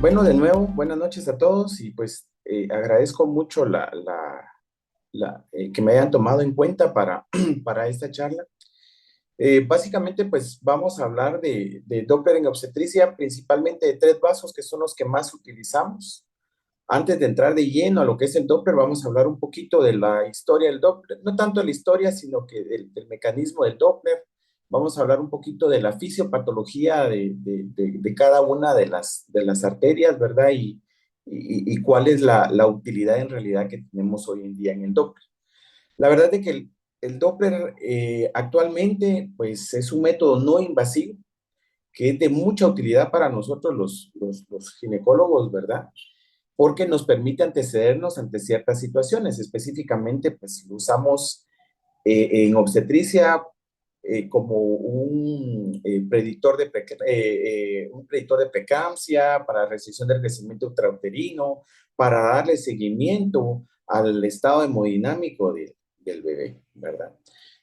Bueno, de nuevo, buenas noches a todos y pues agradezco mucho que me hayan tomado en cuenta para esta charla. Básicamente, pues vamos a hablar de Doppler en obstetricia, principalmente de tres vasos que son los que más utilizamos. Antes de entrar de lleno a lo que es el Doppler, vamos a hablar un poquito de la historia del Doppler, no tanto de la historia, sino que del mecanismo del Doppler. Vamos a hablar un poquito de la fisiopatología de cada una de las arterias, ¿verdad? Y cuál es la utilidad en realidad que tenemos hoy en día en el Doppler. La verdad es que el Doppler actualmente, pues es un método no invasivo que es de mucha utilidad para nosotros los ginecólogos, ¿verdad? Porque nos permite antecedernos ante ciertas situaciones. Específicamente, pues lo usamos en obstetricia como un predictor de preeclampsia, para restricción del crecimiento intrauterino, para darle seguimiento al estado hemodinámico del bebé, ¿verdad?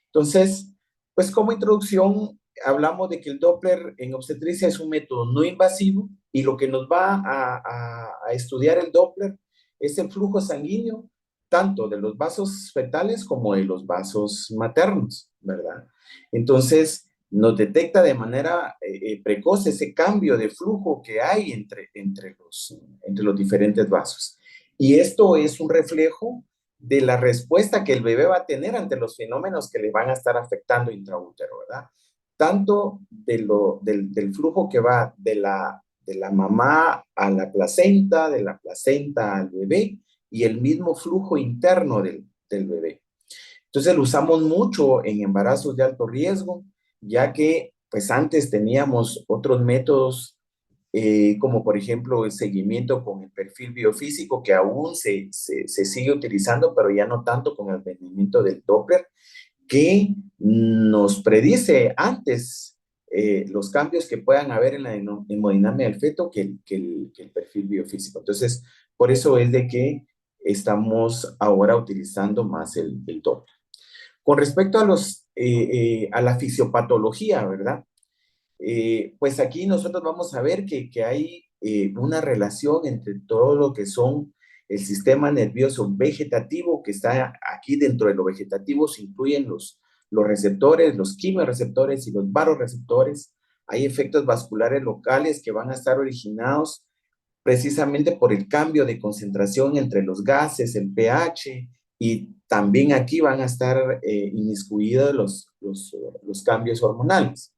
Entonces, pues como introducción, hablamos de que el Doppler en obstetricia es un método no invasivo y lo que nos va a estudiar el Doppler es el flujo sanguíneo tanto de los vasos fetales como de los vasos maternos, ¿verdad? Entonces, nos detecta de manera precoz ese cambio de flujo que hay entre los diferentes vasos. Y esto es un reflejo de la respuesta que el bebé va a tener ante los fenómenos que le van a estar afectando intraútero, ¿verdad? Tanto del flujo que va de la mamá a la placenta, de la placenta al bebé, y el mismo flujo interno del bebé. Entonces lo usamos mucho en embarazos de alto riesgo, ya que pues antes teníamos otros métodos como por ejemplo el seguimiento con el perfil biofísico que aún se sigue utilizando, pero ya no tanto con el rendimiento del Doppler, que nos predice antes los cambios que puedan haber en la hemodinamia del feto que el perfil biofísico. Entonces, por eso es de que estamos ahora utilizando más el Doppler. Con respecto a la fisiopatología, ¿verdad? Pues aquí nosotros vamos a ver que hay una relación entre todo lo que son el sistema nervioso vegetativo, que está aquí dentro de lo vegetativo, se incluyen los receptores, los quimiorreceptores y los varoreceptores. Hay efectos vasculares locales que van a estar originados precisamente por el cambio de concentración entre los gases, el pH, y también aquí van a estar inmiscuidos los cambios hormonales.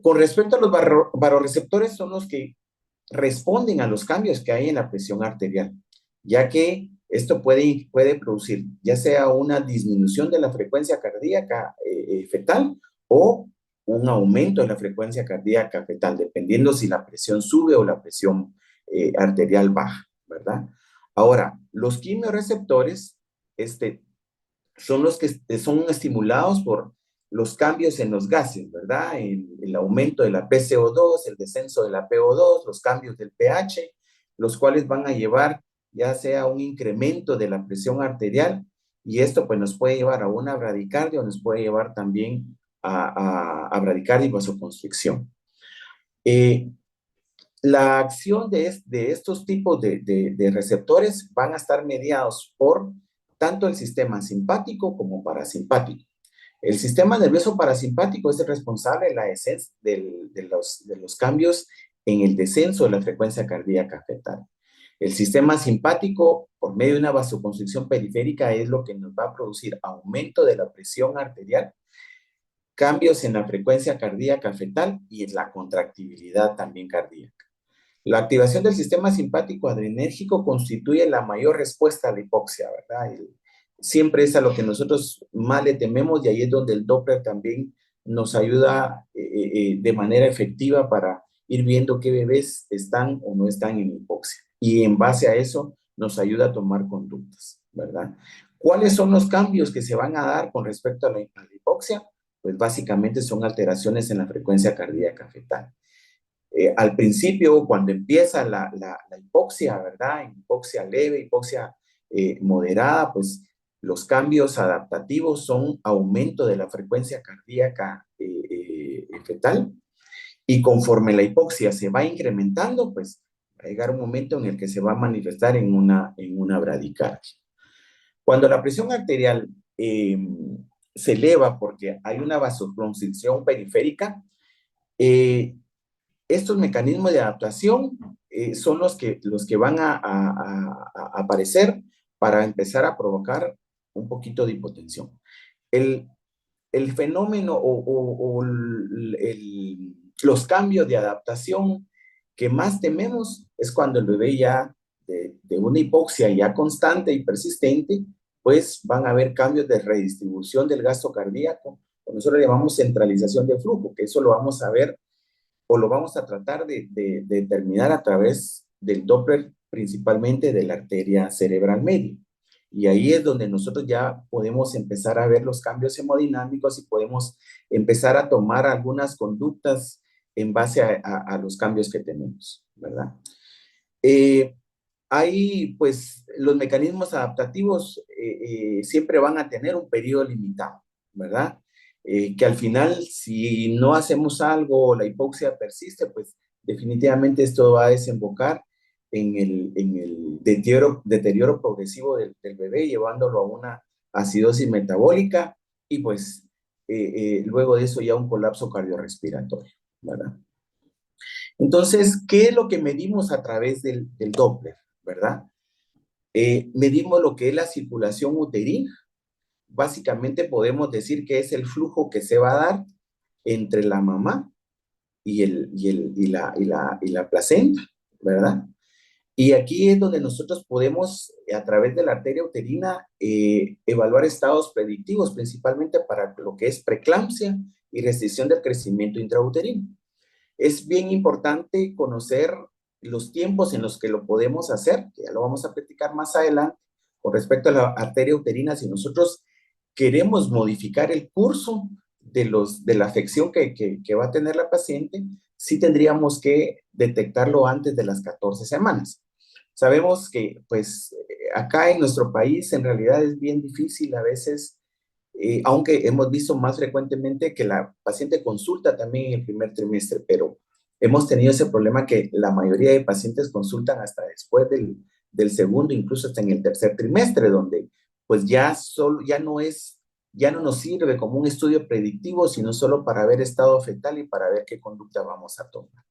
Con respecto a los varoreceptores, son los que responden a los cambios que hay en la presión arterial, ya que esto puede producir ya sea una disminución de la frecuencia cardíaca fetal o un aumento de la frecuencia cardíaca fetal, dependiendo si la presión sube o la presión arterial baja, ¿verdad? Ahora, los quimiorreceptores son los que son estimulados por los cambios en los gases, ¿verdad? El aumento de la PCO2, el descenso de la PO2, los cambios del pH, los cuales van a llevar ya sea un incremento de la presión arterial, y esto pues nos puede llevar a una bradicardia o nos puede llevar también a bradicardia y vasoconstricción. Eh, la acción de estos tipos de receptores van a estar mediados por tanto el sistema simpático como parasimpático. El sistema nervioso parasimpático es el responsable de los cambios en el descenso de la frecuencia cardíaca fetal. El sistema simpático, por medio de una vasoconstricción periférica, es lo que nos va a producir aumento de la presión arterial, cambios en la frecuencia cardíaca fetal y en la contractibilidad también cardíaca. La activación del sistema simpático adrenérgico constituye la mayor respuesta a la hipoxia, ¿verdad? Siempre es a lo que nosotros más le tememos, y ahí es donde el Doppler también nos ayuda de manera efectiva para ir viendo qué bebés están o no están en hipoxia. Y en base a eso nos ayuda a tomar conductas, ¿verdad? ¿Cuáles son los cambios que se van a dar con respecto a la hipoxia? Pues básicamente son alteraciones en la frecuencia cardíaca fetal. Al principio, cuando empieza la hipoxia, ¿verdad? Hipoxia leve, hipoxia moderada, pues los cambios adaptativos son aumento de la frecuencia cardíaca fetal, y conforme la hipoxia se va incrementando, pues a llegar un momento en el que se va a manifestar en una bradicardia. Cuando la presión arterial se eleva porque hay una vasoconstricción periférica, estos mecanismos de adaptación son los que van a aparecer para empezar a provocar un poquito de hipotensión. El, el fenómeno los cambios de adaptación que más tememos es cuando el bebé ya de una hipoxia ya constante y persistente, pues van a haber cambios de redistribución del gasto cardíaco, o nosotros le llamamos centralización de flujo, que eso lo vamos a ver o lo vamos a tratar de determinar a través del Doppler, principalmente de la arteria cerebral media. Y ahí es donde nosotros ya podemos empezar a ver los cambios hemodinámicos y podemos empezar a tomar algunas conductas en base a los cambios que tenemos, ¿verdad? Ahí, pues, los mecanismos adaptativos siempre van a tener un periodo limitado, ¿verdad? Que al final, si no hacemos algo o la hipoxia persiste, pues definitivamente esto va a desembocar en el deterioro progresivo del bebé, llevándolo a una acidosis metabólica y pues luego de eso ya un colapso cardiorrespiratorio, ¿verdad? Entonces, ¿qué es lo que medimos a través del Doppler, verdad? Medimos lo que es la circulación uterina. Básicamente podemos decir que es el flujo que se va a dar entre la mamá y la placenta, ¿verdad? Y aquí es donde nosotros podemos, a través de la arteria uterina, evaluar estados predictivos, principalmente para lo que es preeclampsia y restricción del crecimiento intrauterino. Es bien importante conocer los tiempos en los que lo podemos hacer, que ya lo vamos a platicar más adelante, con respecto a la arteria uterina. Si nosotros queremos modificar el curso de la afección que va a tener la paciente, sí tendríamos que detectarlo antes de las 14 semanas. Sabemos que, pues, acá en nuestro país en realidad es bien difícil a veces, aunque hemos visto más frecuentemente que la paciente consulta también en el primer trimestre, pero hemos tenido ese problema que la mayoría de pacientes consultan hasta después del segundo, incluso hasta en el tercer trimestre, donde pues ya no nos sirve como un estudio predictivo, sino solo para ver estado fetal y para ver qué conducta vamos a tomar.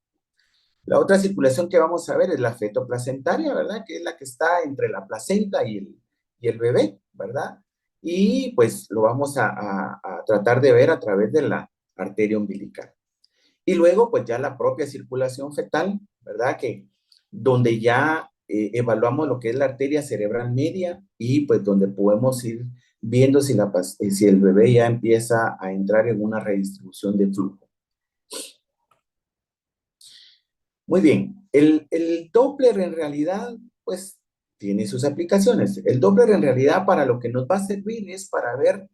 La otra circulación que vamos a ver es la fetoplacentaria, ¿verdad? Que es la que está entre la placenta y el bebé, ¿verdad? Y pues lo vamos a tratar de ver a través de la arteria umbilical. Y luego, pues ya la propia circulación fetal, ¿verdad? Que donde ya evaluamos lo que es la arteria cerebral media y pues donde podemos ir viendo si el bebé ya empieza a entrar en una redistribución de flujo. Muy bien, el Doppler en realidad, pues, tiene sus aplicaciones. El Doppler en realidad para lo que nos va a servir es para ver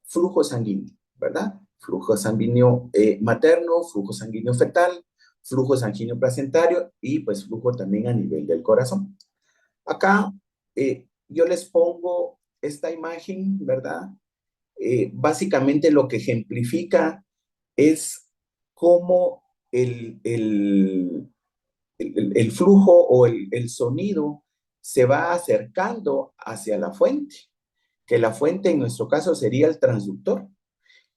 flujo sanguíneo, ¿verdad? Flujo sanguíneo materno, flujo sanguíneo fetal, flujo sanguíneo placentario y pues flujo también a nivel del corazón. Acá yo les pongo esta imagen, ¿verdad? Básicamente lo que ejemplifica es cómo el flujo o el sonido se va acercando hacia la fuente, que la fuente en nuestro caso sería el transductor,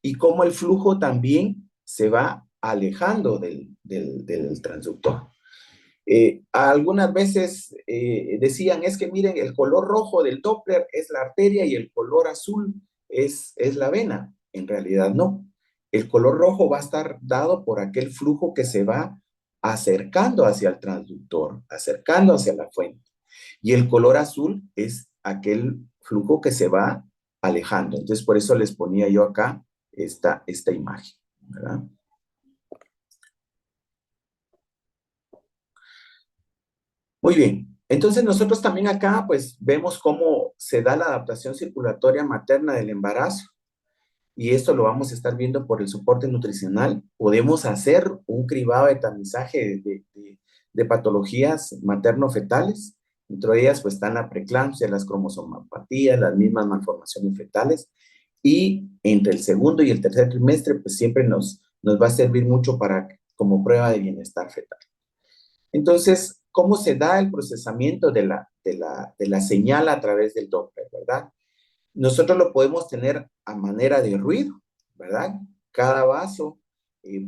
y cómo el flujo también se va alejando del transductor. Algunas veces decían, es que miren, el color rojo del Doppler es la arteria y el color azul es la vena. En realidad no. El color rojo va a estar dado por aquel flujo que se va acercando hacia el transductor, acercando hacia la fuente. Y el color azul es aquel flujo que se va alejando. Entonces, por eso les ponía yo acá esta imagen, ¿verdad? Muy bien. Entonces nosotros también acá pues vemos cómo se da la adaptación circulatoria materna del embarazo y esto lo vamos a estar viendo por el soporte nutricional. Podemos hacer un cribado de tamizaje de patologías materno-fetales. Entre ellas pues están la preeclampsia, las cromosomopatías, las mismas malformaciones fetales y entre el segundo y el tercer trimestre pues siempre nos va a servir mucho como prueba de bienestar fetal. Entonces, cómo se da el procesamiento de la señal a través del Doppler, ¿verdad? Nosotros lo podemos tener a manera de ruido, ¿verdad? Cada vaso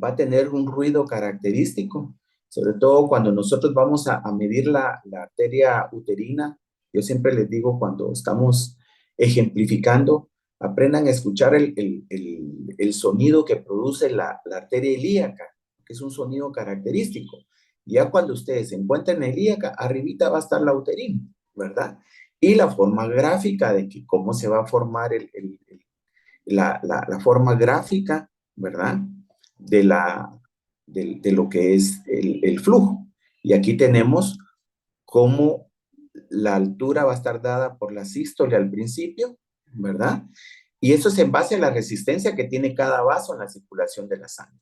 va a tener un ruido característico, sobre todo cuando nosotros vamos a medir la arteria uterina. Yo siempre les digo cuando estamos ejemplificando, aprendan a escuchar el sonido que produce la arteria ilíaca, que es un sonido característico. Ya cuando ustedes se encuentren en ilíaca, arribita va a estar la uterina, ¿verdad? Y la forma gráfica de que cómo se va a formar la forma gráfica, ¿verdad? De, de lo que es el flujo. Y aquí tenemos cómo la altura va a estar dada por la sístole al principio, ¿verdad? Y eso es en base a la resistencia que tiene cada vaso en la circulación de la sangre.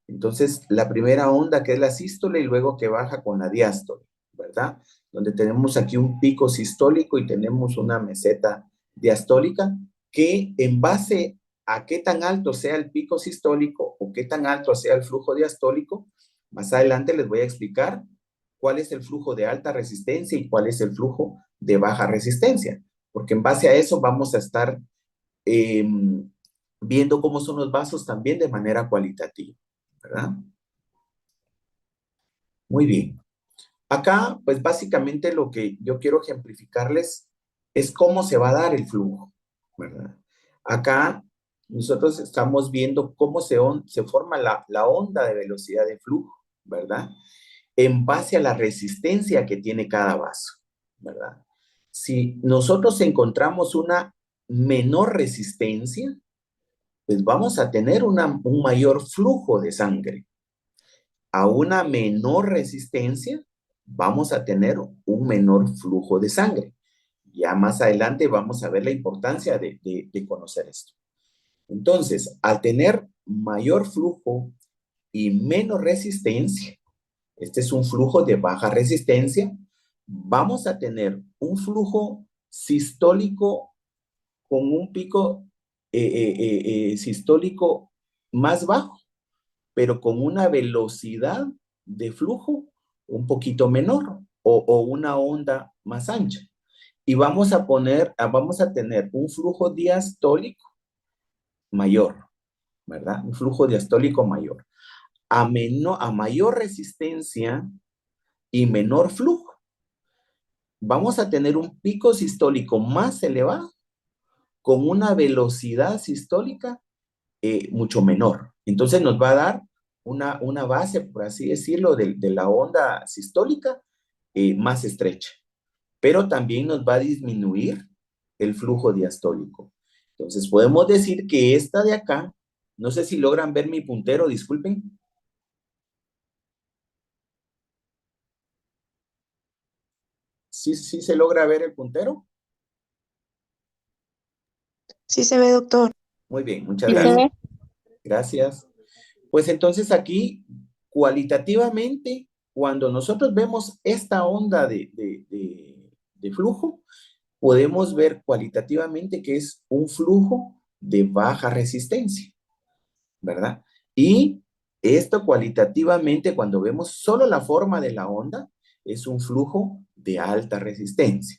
Entonces, la primera onda que es la sístole y luego que baja con la diástole, ¿verdad? Donde tenemos aquí un pico sistólico y tenemos una meseta diastólica que en base a qué tan alto sea el pico sistólico o qué tan alto sea el flujo diastólico, más adelante les voy a explicar cuál es el flujo de alta resistencia y cuál es el flujo de baja resistencia, porque en base a eso vamos a estar eh, viendo cómo son los vasos también de manera cualitativa, ¿verdad? Muy bien. Acá, pues básicamente lo que yo quiero ejemplificarles es cómo se va a dar el flujo, ¿verdad? Acá nosotros estamos viendo cómo se forma la onda de velocidad de flujo, ¿verdad? En base a la resistencia que tiene cada vaso, ¿verdad? Si nosotros encontramos una menor resistencia, pues vamos a tener un mayor flujo de sangre. A una menor resistencia, vamos a tener un menor flujo de sangre. Ya más adelante vamos a ver la importancia de conocer esto. Entonces, al tener mayor flujo y menos resistencia, este es un flujo de baja resistencia, vamos a tener un flujo sistólico con un pico sistólico más bajo, pero con una velocidad de flujo un poquito menor o una onda más ancha. Y vamos a tener un flujo diastólico mayor, ¿verdad? Un flujo diastólico mayor. A mayor resistencia y menor flujo, vamos a tener un pico sistólico más elevado con una velocidad sistólica mucho menor. Entonces nos va a dar una base, por así decirlo, de la onda sistólica más estrecha, pero también nos va a disminuir el flujo diastólico. Entonces podemos decir que esta de acá, no sé si logran ver mi puntero, disculpen. ¿Sí, sí se logra ver el puntero? Sí se ve, doctor. Muy bien, muchas Sí se gracias. ve. Gracias. Pues entonces aquí, cualitativamente, cuando nosotros vemos esta onda de flujo, podemos ver cualitativamente que es un flujo de baja resistencia, ¿verdad? Y esto cualitativamente, cuando vemos solo la forma de la onda, es un flujo de alta resistencia.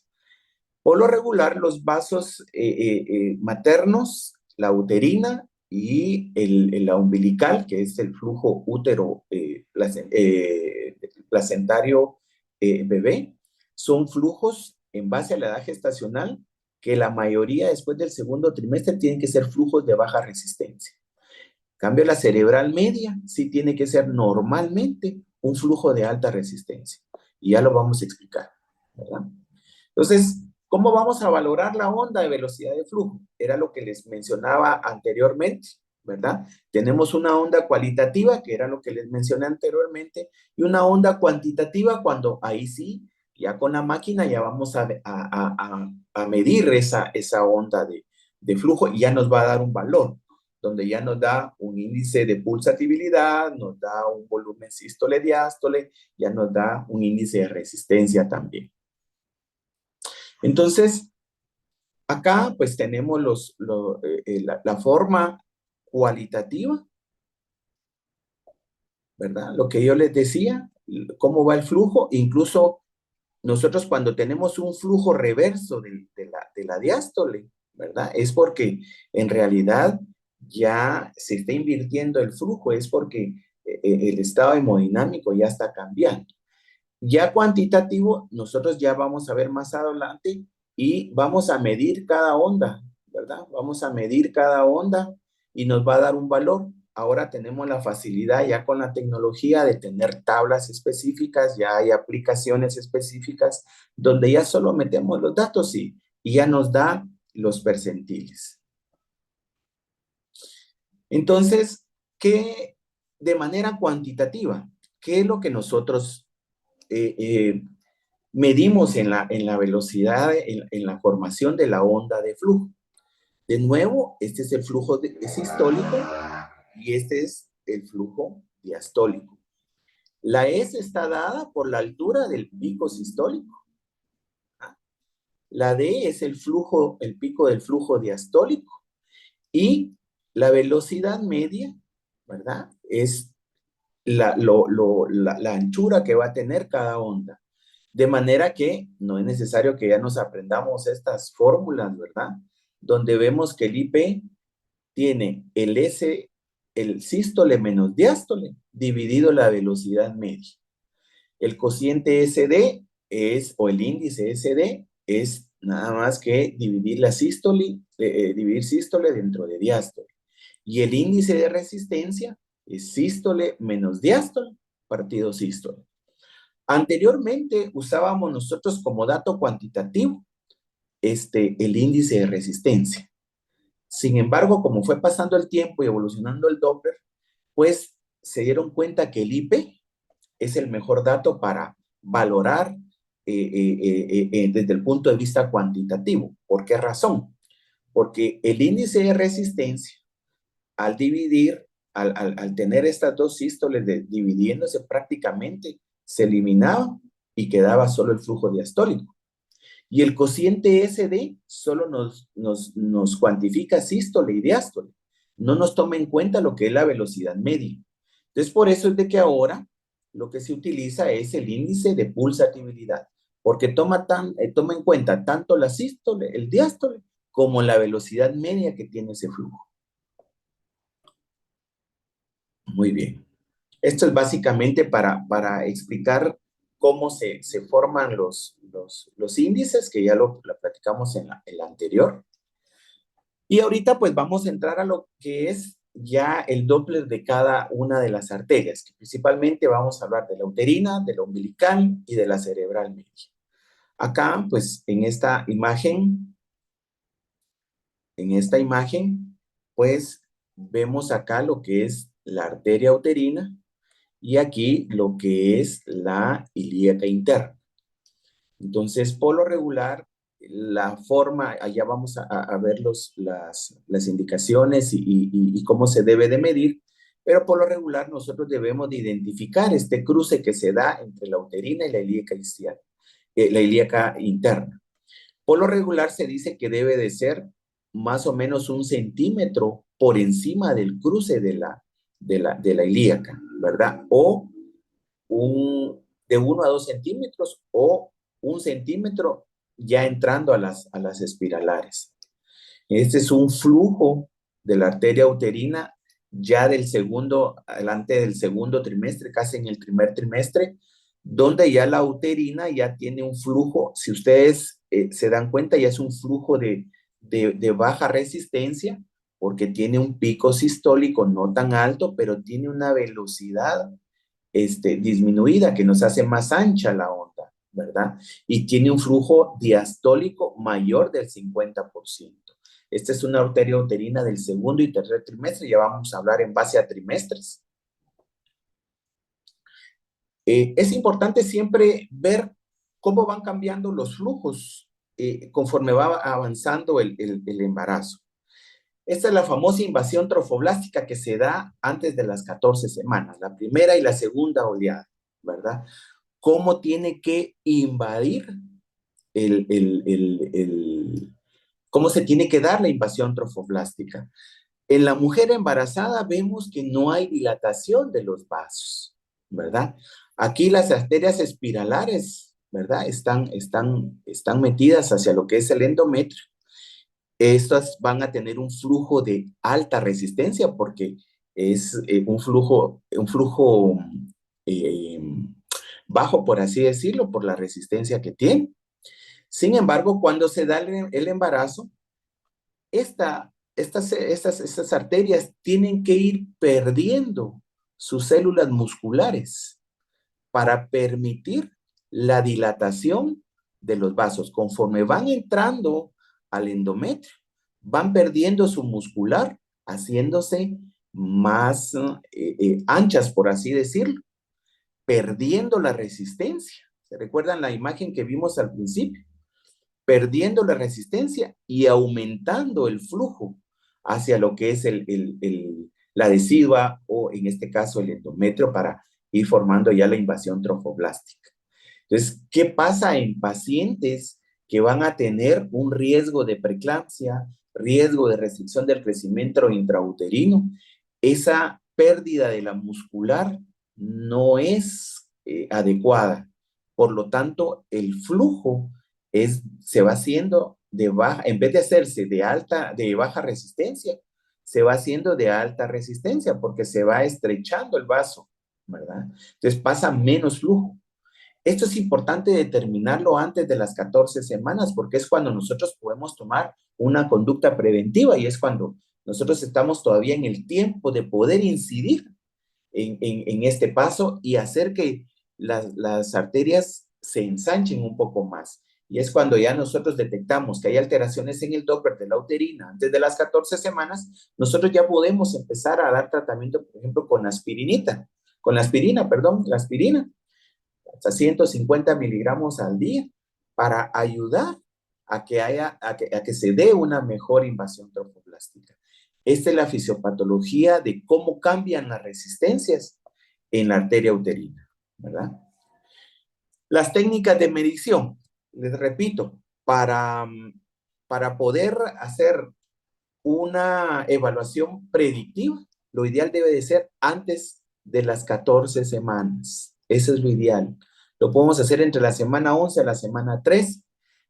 Por lo regular, los vasos maternos, la uterina y la umbilical, que es el flujo útero placentario bebé, son flujos en base a la edad gestacional que la mayoría después del segundo trimestre tienen que ser flujos de baja resistencia. En cambio, la cerebral media sí tiene que ser normalmente un flujo de alta resistencia. Y ya lo vamos a explicar, ¿verdad? Entonces, ¿cómo vamos a valorar la onda de velocidad de flujo? Era lo que les mencionaba anteriormente, ¿verdad? Tenemos una onda cualitativa, que era lo que les mencioné anteriormente, y una onda cuantitativa cuando ahí sí, ya con la máquina ya vamos a medir esa onda de flujo y ya nos va a dar un valor, donde ya nos da un índice de pulsatividad, nos da un volumen sístole-diástole, ya nos da un índice de resistencia también. Entonces, acá pues tenemos la forma cualitativa, ¿verdad? Lo que yo les decía, cómo va el flujo. Incluso nosotros cuando tenemos un flujo reverso de la diástole, ¿verdad? Es porque en realidad ya se está invirtiendo el flujo, es porque el estado hemodinámico ya está cambiando. Ya cuantitativo, nosotros ya vamos a ver más adelante y vamos a medir cada onda, ¿verdad? Vamos a medir cada onda y nos va a dar un valor. Ahora tenemos la facilidad ya con la tecnología de tener tablas específicas, ya hay aplicaciones específicas donde ya solo metemos los datos y ya nos da los percentiles. Entonces, ¿qué de manera cuantitativa? ¿Qué es lo que nosotros medimos en la velocidad, en la formación de la onda de flujo? De nuevo, este es el flujo sistólico y este es el flujo diastólico. La S está dada por la altura del pico sistólico. La D es el flujo, el pico del flujo diastólico. Y la velocidad media, ¿verdad? Es la anchura que va a tener cada onda. De manera que no es necesario que ya nos aprendamos estas fórmulas, ¿verdad? Donde vemos que el IP tiene el S, el sístole menos diástole, dividido la velocidad media. El cociente SD es, o el índice SD, es nada más que dividir la sístole, dividir sístole dentro de diástole. Y el índice de resistencia es sístole menos diástole partido sístole. Anteriormente usábamos nosotros como dato cuantitativo el índice de resistencia. Sin embargo, como fue pasando el tiempo y evolucionando el Doppler, pues se dieron cuenta que el IP es el mejor dato para valorar desde el punto de vista cuantitativo. ¿Por qué razón? Porque el índice de resistencia, al dividir, al tener estas dos sístoles dividiéndose prácticamente, se eliminaba y quedaba solo el flujo diastólico. Y el cociente SD solo nos cuantifica sístole y diástole. No nos toma en cuenta lo que es la velocidad media. Entonces, por eso es de que ahora lo que se utiliza es el índice de pulsatividad, porque toma en cuenta tanto la sístole, el diástole, como la velocidad media que tiene ese flujo. Muy bien. Esto es básicamente para explicar cómo se forman los índices, que ya lo platicamos en la anterior. Y ahorita pues vamos a entrar a lo que es ya el Doppler de cada una de las arterias, que principalmente vamos a hablar de la uterina, de la umbilical y de la cerebral media. Acá pues en esta imagen, pues vemos acá lo que es la arteria uterina, y aquí lo que es la ilíaca interna. Entonces, por lo regular, la forma, allá vamos a ver las indicaciones y cómo se debe de medir, pero por lo regular nosotros debemos de identificar este cruce que se da entre la uterina y la ilíaca interna. Por lo regular se dice que debe de ser más o menos 1 centímetro por encima del cruce de la ilíaca, ¿verdad? O de 1 a 2 centímetros o 1 centímetro ya entrando a las espiralares. Este es un flujo de la arteria uterina ya adelante del segundo trimestre, casi en el primer trimestre, donde ya la uterina ya tiene un flujo, si ustedes se dan cuenta, ya es un flujo de baja resistencia, porque tiene un pico sistólico no tan alto, pero tiene una velocidad disminuida que nos hace más ancha la onda, ¿verdad? Y tiene un flujo diastólico mayor del 50%. Esta es una arteria uterina del segundo y tercer trimestre, ya vamos a hablar en base a trimestres. Es importante siempre ver cómo van cambiando los flujos conforme va avanzando el embarazo. Esta es la famosa invasión trofoblástica que se da antes de las 14 semanas, la primera y la segunda oleada, ¿verdad? Cómo tiene que invadir cómo se tiene que dar la invasión trofoblástica. En la mujer embarazada vemos que no hay dilatación de los vasos, ¿verdad? Aquí las arterias espiralares, ¿verdad? Están metidas hacia lo que es el endometrio. Estas van a tener un flujo de alta resistencia porque es un flujo eh, bajo, por así decirlo, por la resistencia que tiene. Sin embargo, cuando se da el embarazo, estas arterias tienen que ir perdiendo sus células musculares para permitir la dilatación de los vasos. Conforme van entrando al endometrio, van perdiendo su muscular, haciéndose más anchas, por así decirlo, perdiendo la resistencia. ¿Se recuerdan la imagen que vimos al principio? Perdiendo la resistencia y aumentando el flujo hacia lo que es la decidua o en este caso el endometrio para ir formando ya la invasión trofoblástica. Entonces, ¿qué pasa en pacientes que van a tener un riesgo de preeclampsia, riesgo de restricción del crecimiento intrauterino? Esa pérdida de la muscular no es adecuada. Por lo tanto, el flujo se va haciendo de baja, en vez de hacerse de baja resistencia, se va haciendo de alta resistencia porque se va estrechando el vaso, ¿verdad? Entonces pasa menos flujo. Esto es importante determinarlo antes de las 14 semanas porque es cuando nosotros podemos tomar una conducta preventiva y es cuando nosotros estamos todavía en el tiempo de poder incidir en este paso y hacer que las arterias se ensanchen un poco más. Y es cuando ya nosotros detectamos que hay alteraciones en el Doppler de la uterina antes de las 14 semanas, nosotros ya podemos empezar a dar tratamiento, por ejemplo, con la aspirina, la aspirina, hasta 150 miligramos al día para ayudar a que se dé una mejor invasión trofoblástica. Esta es la fisiopatología de cómo cambian las resistencias en la arteria uterina, ¿verdad? Las técnicas de medición, les repito, para poder hacer una evaluación predictiva, lo ideal debe de ser antes de las 14 semanas. Eso es lo ideal. Lo podemos hacer entre la semana 11 a la semana 3.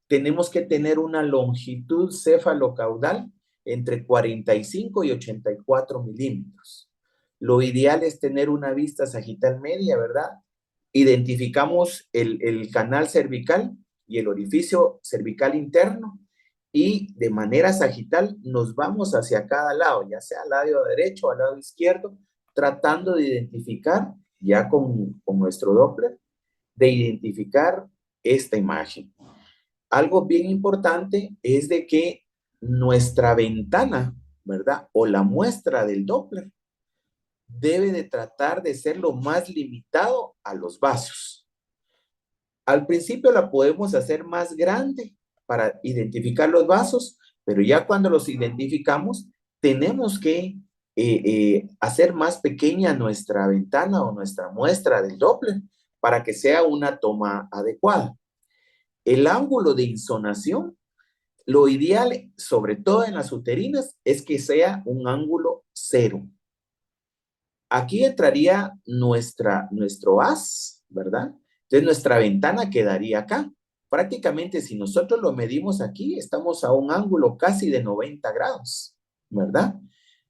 Tenemos que tener una longitud cefalocaudal entre 45 y 84 milímetros. Lo ideal es tener una vista sagital media, ¿verdad? Identificamos el canal cervical y el orificio cervical interno y de manera sagital nos vamos hacia cada lado, ya sea al lado derecho o al lado izquierdo, tratando de identificar, ya con nuestro Doppler, de identificar esta imagen. Algo bien importante es de que nuestra ventana, ¿verdad? O la muestra del Doppler debe de tratar de ser lo más limitado a los vasos. Al principio la podemos hacer más grande para identificar los vasos, pero ya cuando los identificamos, tenemos que hacer más pequeña nuestra ventana o nuestra muestra del Doppler para que sea una toma adecuada. El ángulo de insonación, lo ideal, sobre todo en las uterinas, es que sea un ángulo cero. Aquí entraría nuestro haz, ¿verdad? Entonces nuestra ventana quedaría acá. Prácticamente si nosotros lo medimos aquí, estamos a un ángulo casi de 90 grados, ¿verdad?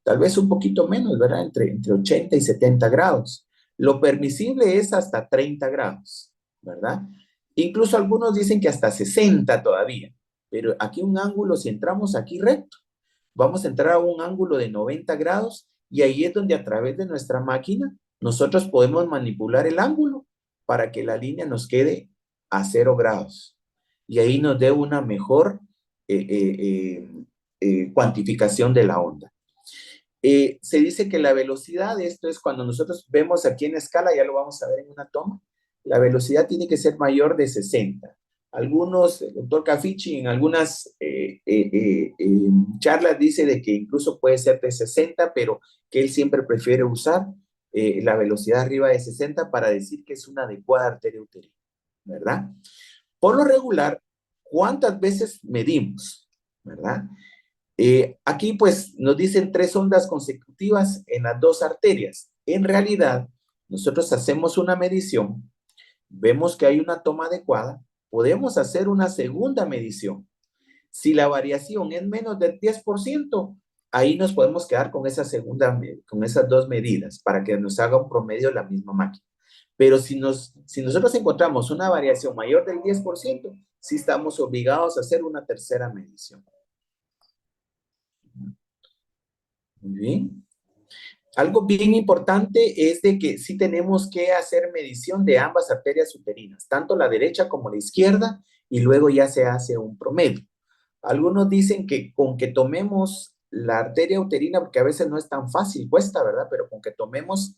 Tal vez un poquito menos, ¿verdad? Entre 80 y 70 grados. Lo permisible es hasta 30 grados, ¿verdad? Incluso algunos dicen que hasta 60 todavía, pero aquí un ángulo, si entramos aquí recto, vamos a entrar a un ángulo de 90 grados y ahí es donde a través de nuestra máquina nosotros podemos manipular el ángulo para que la línea nos quede a 0 grados y ahí nos dé una mejor cuantificación de la onda. Se dice que la velocidad, esto es cuando nosotros vemos aquí en escala, ya lo vamos a ver en una toma, la velocidad tiene que ser mayor de 60. Algunos, el doctor Cafici en algunas charlas dice de que incluso puede ser de 60, pero que él siempre prefiere usar la velocidad arriba de 60 para decir que es una adecuada arteria uterina, ¿verdad? Por lo regular, ¿cuántas veces medimos? ¿Verdad? Aquí pues nos dicen 3 ondas consecutivas en las 2 arterias. En realidad, nosotros hacemos una medición, vemos que hay una toma adecuada, podemos hacer una segunda medición. Si la variación es menos del 10%, ahí nos podemos quedar con esa con esas dos medidas para que nos haga un promedio la misma máquina. Pero si nosotros encontramos una variación mayor del 10%, sí estamos obligados a hacer una tercera medición. Muy bien. Algo bien importante es de que sí tenemos que hacer medición de ambas arterias uterinas, tanto la derecha como la izquierda, y luego ya se hace un promedio. Algunos dicen que con que tomemos la arteria uterina, porque a veces no es tan fácil, cuesta, ¿verdad? Pero con que tomemos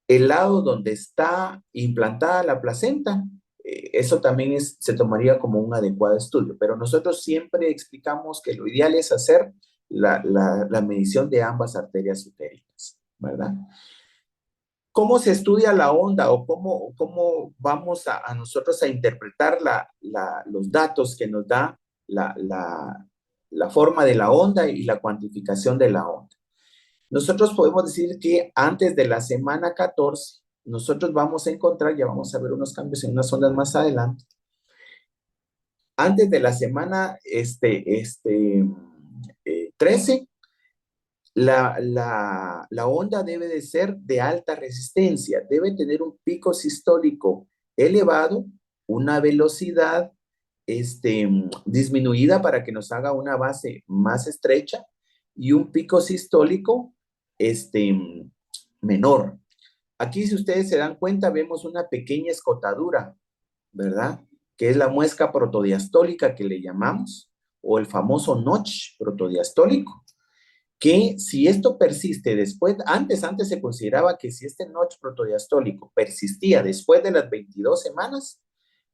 el lado donde está implantada la placenta, eso también se tomaría como un adecuado estudio. Pero nosotros siempre explicamos que lo ideal es hacer la medición de ambas arterias uterinas, ¿verdad? ¿Cómo se estudia la onda o cómo vamos a nosotros a interpretar los datos que nos da la forma de la onda y la cuantificación de la onda? Nosotros podemos decir que antes de la semana 14, nosotros vamos a encontrar, ya vamos a ver unos cambios en unas ondas más adelante, antes de la semana 13, la onda debe de ser de alta resistencia, debe tener un pico sistólico elevado, una velocidad disminuida para que nos haga una base más estrecha y un pico sistólico menor. Aquí, si ustedes se dan cuenta, vemos una pequeña escotadura, ¿verdad? Que es la muesca protodiastólica que le llamamos, o el famoso notch protodiastólico, que si esto persiste después, antes se consideraba que si este notch protodiastólico persistía después de las 22 semanas,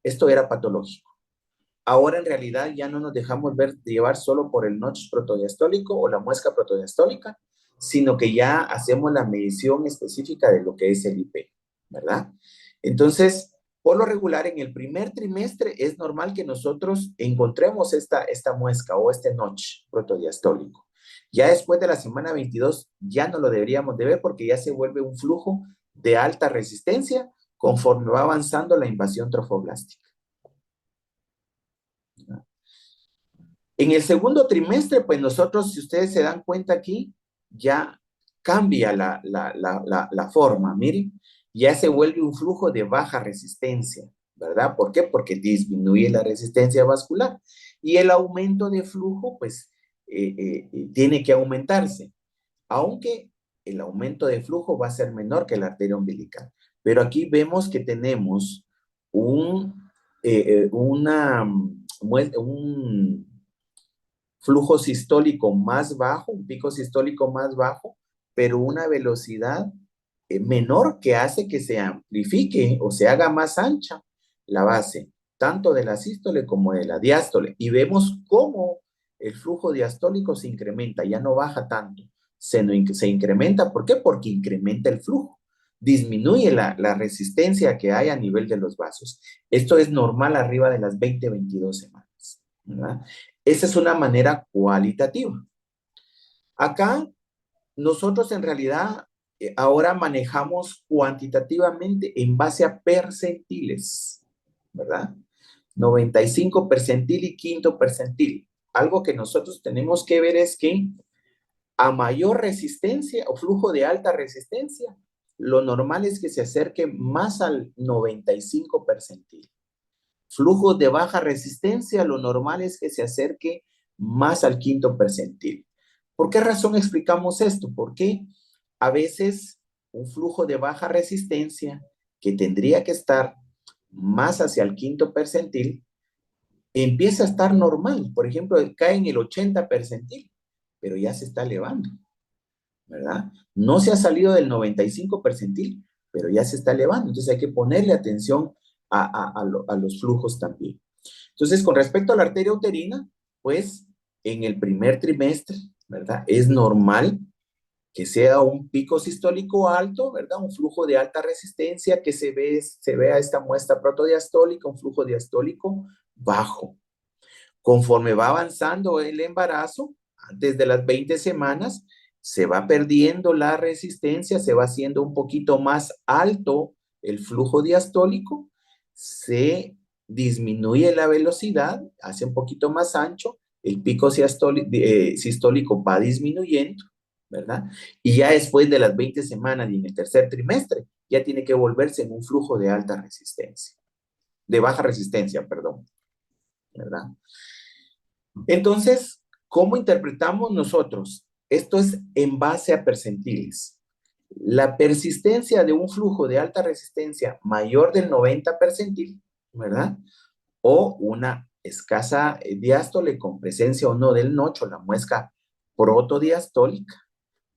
esto era patológico. Ahora en realidad ya no nos dejamos llevar solo por el notch protodiastólico o la muesca protodiastólica, sino que ya hacemos la medición específica de lo que es el IP, ¿verdad? Entonces, por lo regular, en el primer trimestre es normal que nosotros encontremos esta muesca o este notch protodiastólico. Ya después de la semana 22 ya no lo deberíamos de ver porque ya se vuelve un flujo de alta resistencia conforme va avanzando la invasión trofoblástica. En el segundo trimestre, pues nosotros, si ustedes se dan cuenta aquí, ya cambia la forma, miren, ya se vuelve un flujo de baja resistencia, ¿verdad? ¿Por qué? Porque disminuye la resistencia vascular y el aumento de flujo, pues, tiene que aumentarse, aunque el aumento de flujo va a ser menor que la arteria umbilical. Pero aquí vemos que tenemos un flujo sistólico más bajo, un pico sistólico más bajo, pero una velocidad menor que hace que se amplifique o se haga más ancha la base, tanto de la sístole como de la diástole. Y vemos cómo el flujo diastólico se incrementa, ya no baja tanto, se incrementa. ¿Por qué? Porque incrementa el flujo, disminuye la resistencia que hay a nivel de los vasos. Esto es normal arriba de las 20-22 semanas, ¿verdad? Esa es una manera cualitativa. Acá nosotros en realidad ahora manejamos cuantitativamente en base a percentiles, ¿verdad? 95 percentil y quinto percentil. Algo que nosotros tenemos que ver es que a mayor resistencia o flujo de alta resistencia, lo normal es que se acerque más al 95 percentil. Flujos de baja resistencia, lo normal es que se acerque más al quinto percentil. ¿Por qué razón explicamos esto? Porque a veces un flujo de baja resistencia que tendría que estar más hacia el quinto percentil empieza a estar normal. Por ejemplo, cae en el 80 percentil, pero ya se está elevando, ¿verdad? No se ha salido del 95 percentil, pero ya se está elevando. Entonces hay que ponerle atención a los flujos también. Entonces, con respecto a la arteria uterina, pues en el primer trimestre, ¿verdad? Es normal que sea un pico sistólico alto, ¿verdad? Un flujo de alta resistencia, que se vea esta muestra protodiastólica, un flujo diastólico bajo. Conforme va avanzando el embarazo, antes de las 20 semanas, se va perdiendo la resistencia, se va haciendo un poquito más alto el flujo diastólico, se disminuye la velocidad, hace un poquito más ancho, el pico sistólico va disminuyendo, ¿verdad? Y ya después de las 20 semanas y en el tercer trimestre, ya tiene que volverse en un flujo de alta resistencia, de baja resistencia, perdón, ¿verdad? Entonces, ¿cómo interpretamos nosotros? Esto es en base a percentiles. La persistencia de un flujo de alta resistencia mayor del 90 percentil, ¿verdad? O una escasa diástole con presencia o no del nocho, la muesca protodiastólica,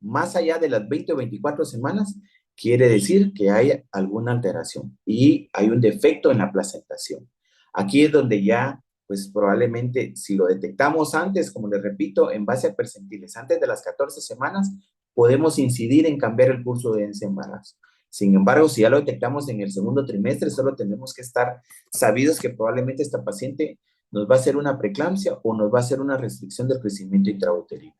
más allá de las 20 o 24 semanas, quiere decir que hay alguna alteración y hay un defecto en la placentación. Aquí es donde ya, pues probablemente si lo detectamos antes, como les repito, en base a percentiles, antes de las 14 semanas, podemos incidir en cambiar el curso de ese embarazo. Sin embargo, si ya lo detectamos en el segundo trimestre, solo tenemos que estar sabidos que probablemente esta paciente nos va a hacer una preeclampsia o nos va a hacer una restricción del crecimiento intrauterino.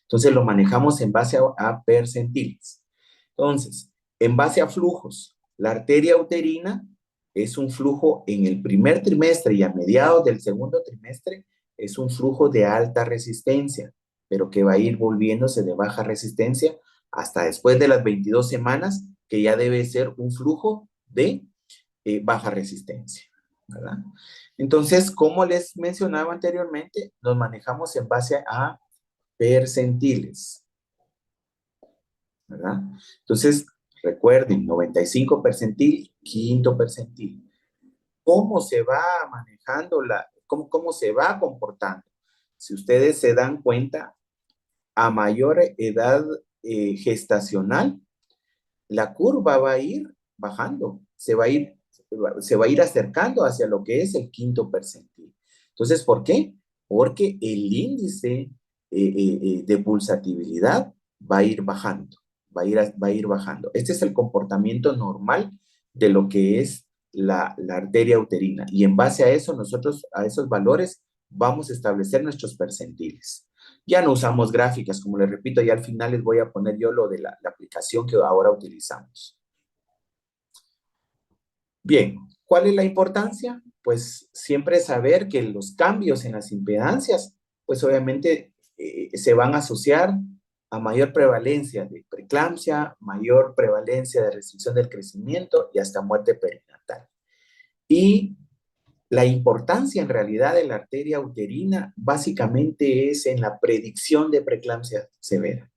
Entonces lo manejamos en base a percentiles. Entonces, en base a flujos, la arteria uterina es un flujo en el primer trimestre y a mediados del segundo trimestre es un flujo de alta resistencia, pero que va a ir volviéndose de baja resistencia hasta después de las 22 semanas, que ya debe ser un flujo de baja resistencia, ¿verdad? Entonces, como les mencionaba anteriormente, nos manejamos en base a percentiles, ¿verdad? Entonces, recuerden, 95 percentil, quinto percentil. ¿Cómo se va manejando cómo se va comportando? Si ustedes se dan cuenta, a mayor edad gestacional, la curva va a ir bajando, se va a ir acercando hacia lo que es el quinto percentil. Entonces, ¿por qué? Porque el índice de pulsatividad va a ir bajando, va a ir bajando. Este es el comportamiento normal de lo que es la arteria uterina. Y en base a eso, nosotros, a esos valores, vamos a establecer nuestros percentiles. Ya no usamos gráficas, como les repito, ya al final les voy a poner yo lo de la aplicación que ahora utilizamos. Bien, ¿cuál es la importancia? Pues siempre saber que los cambios en las impedancias, pues obviamente se van a asociar a mayor prevalencia de preeclampsia, mayor prevalencia de restricción del crecimiento y hasta muerte perinatal. Y la importancia en realidad de la arteria uterina básicamente es en la predicción de preeclampsia severa.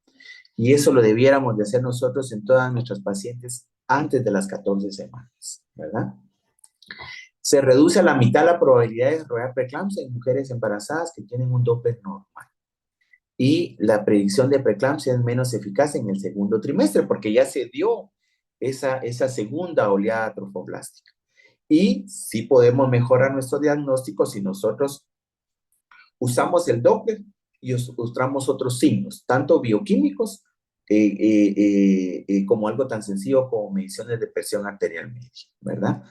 Y eso lo debiéramos de hacer nosotros en todas nuestras pacientes antes de las 14 semanas, ¿verdad? Se reduce a la mitad la probabilidad de desarrollar preeclampsia en mujeres embarazadas que tienen un Doppler normal. Y la predicción de preeclampsia es menos eficaz en el segundo trimestre porque ya se dio esa segunda oleada trofoblástica. Y sí podemos mejorar nuestro diagnóstico si nosotros usamos el Doppler y usamos otros signos, tanto bioquímicos como algo tan sencillo como mediciones de presión arterial media, ¿verdad?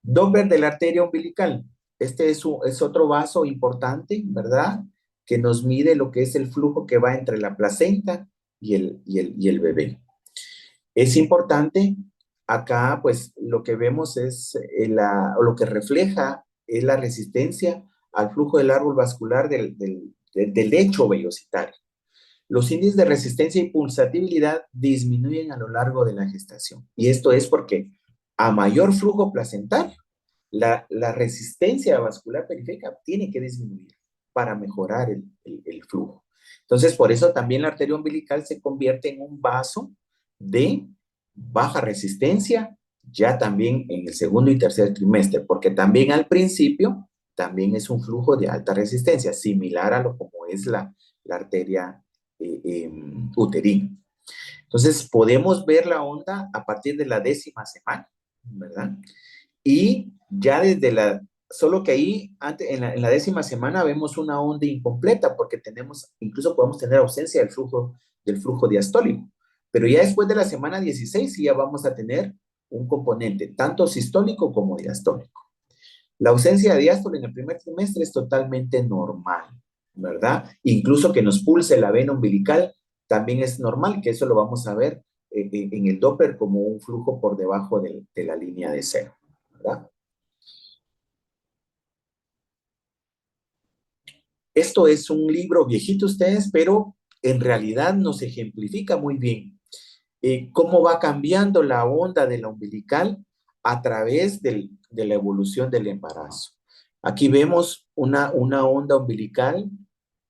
Doppler de la arteria umbilical. Este es otro vaso importante, ¿verdad? Que nos mide lo que es el flujo que va entre la placenta y el bebé. Es importante, acá pues lo que vemos es, o lo que refleja es la resistencia al flujo del árbol vascular del lecho vellocitario. Los índices de resistencia y pulsatividad disminuyen a lo largo de la gestación. Y esto es porque a mayor flujo placental, la resistencia vascular periférica tiene que disminuir para mejorar el flujo. Entonces, por eso también la arteria umbilical se convierte en un vaso de baja resistencia ya también en el segundo y tercer trimestre, porque también al principio también es un flujo de alta resistencia, similar a lo como es la arteria uterina. Entonces, podemos ver la onda a partir de la 10ª semana, ¿verdad? Y ya desde solo que ahí en la 10ª semana vemos una onda incompleta porque incluso podemos tener ausencia del flujo diastólico. Pero ya después de la semana 16 sí ya vamos a tener un componente tanto sistólico como diastólico. La ausencia de diástole en el primer trimestre es totalmente normal, ¿verdad? Incluso que nos pulse la vena umbilical, también es normal, que eso lo vamos a ver en el Doppler como un flujo por debajo de la línea de cero, ¿verdad? Esto es un libro viejito ustedes, pero en realidad nos ejemplifica muy bien cómo va cambiando la onda de la umbilical a través de la evolución del embarazo. Aquí vemos una onda umbilical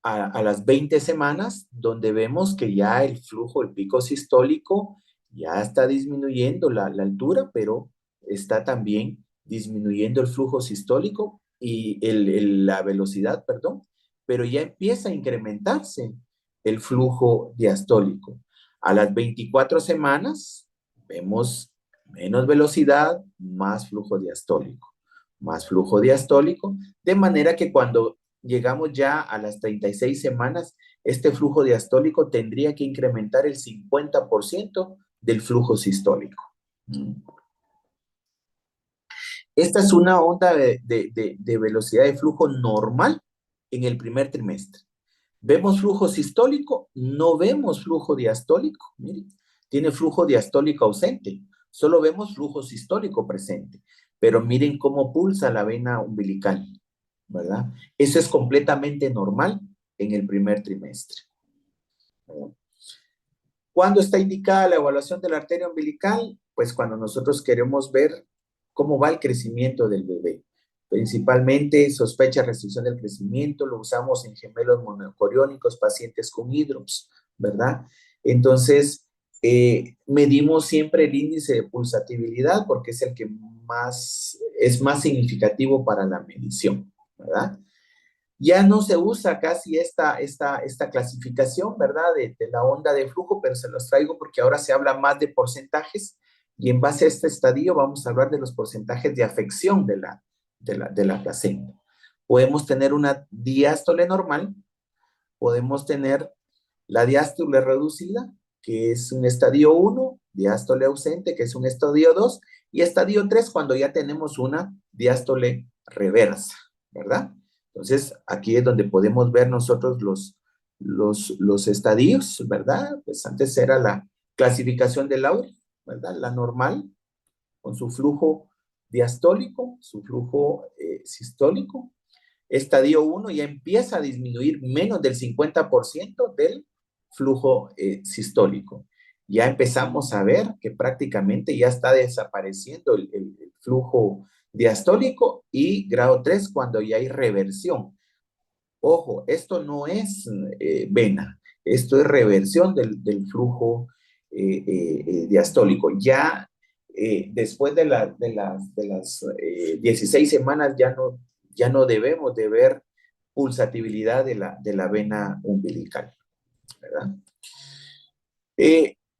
a las 20 semanas, donde vemos que ya el flujo, el pico sistólico, ya está disminuyendo la altura, pero está también disminuyendo el flujo sistólico y la velocidad, perdón, pero ya empieza a incrementarse el flujo diastólico. A las 24 semanas vemos menos velocidad, más flujo diastólico, de manera que cuando llegamos ya a las 36 semanas, este flujo diastólico tendría que incrementar el 50% del flujo sistólico. Esta es una onda de velocidad de flujo normal en el primer trimestre. Vemos flujo sistólico, no vemos flujo diastólico. Miren, tiene flujo diastólico ausente. Solo vemos flujo sistólico presente. Pero miren cómo pulsa la vena umbilical, ¿verdad? Eso es completamente normal en el primer trimestre, ¿verdad? ¿Cuándo está indicada la evaluación de la arteria umbilical? Pues cuando nosotros queremos ver cómo va el crecimiento del bebé. Principalmente sospecha restricción del crecimiento, lo usamos en gemelos monocoriónicos, pacientes con hidrops, ¿verdad? Entonces, medimos siempre el índice de pulsatividad porque es el que es más significativo para la medición, ¿verdad? Ya no se usa casi esta clasificación, ¿verdad? De la onda de flujo, pero se los traigo porque ahora se habla más de porcentajes y en base a este estadio vamos a hablar de los porcentajes de afección de la placenta. Podemos tener una diástole normal, podemos tener la diástole reducida, que es un estadio 1, diástole ausente, que es un estadio 2, y estadio 3 cuando ya tenemos una diástole reversa, ¿verdad? Entonces, aquí es donde podemos ver nosotros los estadios, ¿verdad? Pues antes era la clasificación de Laure, ¿verdad? La normal, con su flujo diastólico, su flujo sistólico. Estadio 1 ya empieza a disminuir menos del 50% del flujo sistólico. Ya empezamos a ver que prácticamente ya está desapareciendo el flujo diastólico y grado 3 cuando ya hay reversión. Ojo, esto no es vena, esto es reversión del flujo diastólico. Ya después de las 16 semanas ya no debemos de ver pulsatividad de la vena umbilical, ¿verdad?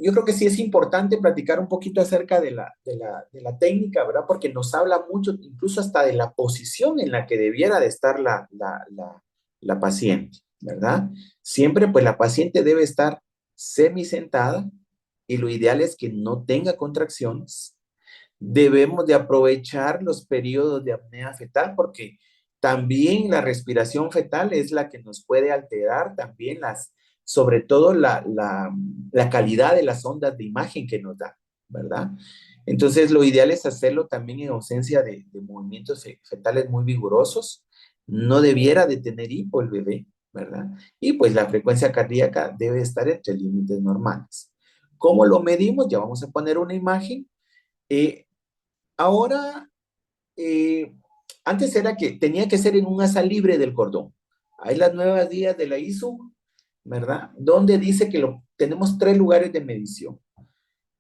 Yo creo que sí es importante platicar un poquito acerca de la técnica, ¿verdad? Porque nos habla mucho, incluso hasta de la posición en la que debiera de estar la paciente, ¿verdad? Siempre, pues la paciente debe estar semisentada y lo ideal es que no tenga contracciones. Debemos de aprovechar los periodos de apnea fetal porque también la respiración fetal es la que nos puede alterar también sobre todo la calidad de las ondas de imagen que nos da, ¿verdad? Entonces, lo ideal es hacerlo también en ausencia de movimientos fetales muy vigorosos. No debiera de tener hipo el bebé, ¿verdad? Y pues la frecuencia cardíaca debe estar entre límites normales. ¿Cómo lo medimos? Ya vamos a poner una imagen. Ahora, eh, antes era que tenía que ser en un asa libre del cordón. Hay las nuevas guías de la ISO, ¿verdad? Donde dice que tenemos 3 lugares de medición.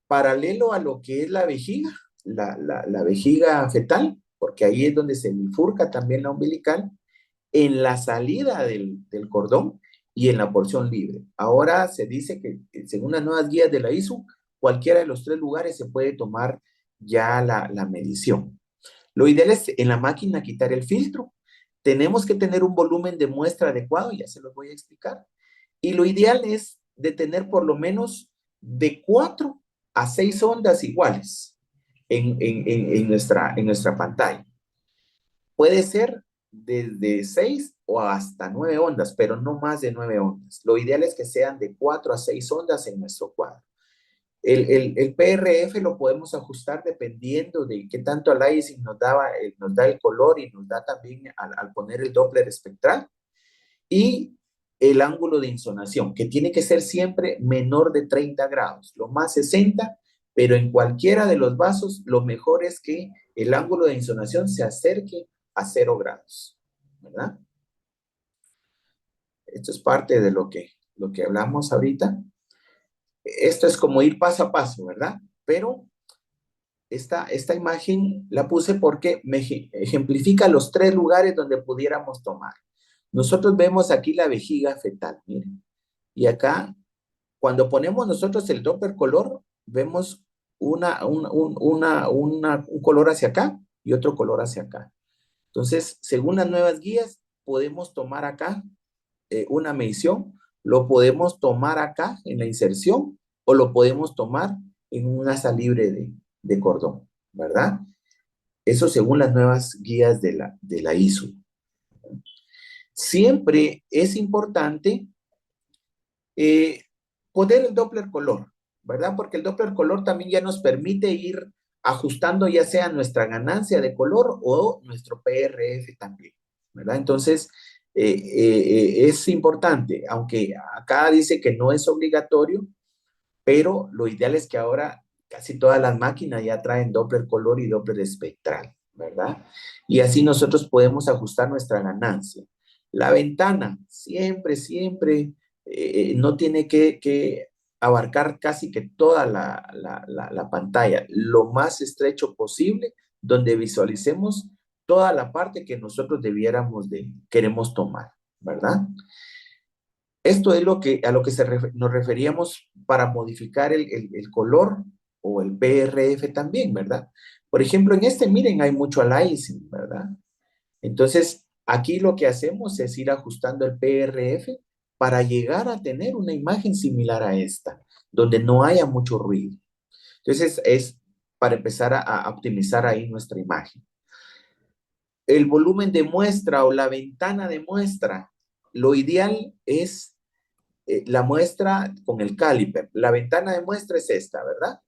Paralelo a lo que es la vejiga, la vejiga fetal, porque ahí es donde se bifurca también la umbilical, en la salida del cordón y en la porción libre. Ahora se dice que, según las nuevas guías de la ISO, cualquiera de los 3 lugares se puede tomar ya la medición. Lo ideal es en la máquina quitar el filtro. Tenemos que tener un volumen de muestra adecuado, ya se los voy a explicar. Y lo ideal es de tener por lo menos de 4 a 6 ondas iguales en nuestra pantalla. Puede ser desde 6 o hasta 9 ondas, pero no más de 9 ondas. Lo ideal es que sean de 4 a 6 ondas en nuestro cuadro. El PRF lo podemos ajustar dependiendo de qué tanto aliasing nos da el color y nos da también al poner el Doppler espectral. Y el ángulo de insonación, que tiene que ser siempre menor de 30 grados, lo más 60, pero en cualquiera de los vasos, lo mejor es que el ángulo de insonación se acerque a 0 grados, ¿verdad? Esto es parte de lo que hablamos ahorita. Esto es como ir paso a paso, ¿verdad? Pero esta imagen la puse porque me ejemplifica los 3 lugares donde pudiéramos tomar. Nosotros vemos aquí la vejiga fetal, miren. Y acá, cuando ponemos nosotros el Doppler color, vemos un color hacia acá y otro color hacia acá. Entonces, según las nuevas guías, podemos tomar acá una medición, lo podemos tomar acá en la inserción o lo podemos tomar en una asa libre de cordón, ¿verdad? Eso según las nuevas guías de la ISO. Siempre es importante poner el Doppler color, ¿verdad? Porque el Doppler color también ya nos permite ir ajustando ya sea nuestra ganancia de color o nuestro PRF también, ¿verdad? Entonces, es importante, aunque acá dice que no es obligatorio, pero lo ideal es que ahora casi todas las máquinas ya traen Doppler color y Doppler espectral, ¿verdad? Y así nosotros podemos ajustar nuestra ganancia. La ventana, siempre, no tiene que abarcar casi que toda la pantalla, lo más estrecho posible, donde visualicemos toda la parte que nosotros queremos tomar, ¿verdad? Esto es a lo que nos referíamos para modificar el color o el PRF también, ¿verdad? Por ejemplo, en este, miren, hay mucho aliasing, ¿verdad? Entonces, aquí lo que hacemos es ir ajustando el PRF para llegar a tener una imagen similar a esta, donde no haya mucho ruido. Entonces, es para empezar a optimizar ahí nuestra imagen. El volumen de muestra o la ventana de muestra, lo ideal es la muestra con el caliper. La ventana de muestra es esta, ¿verdad?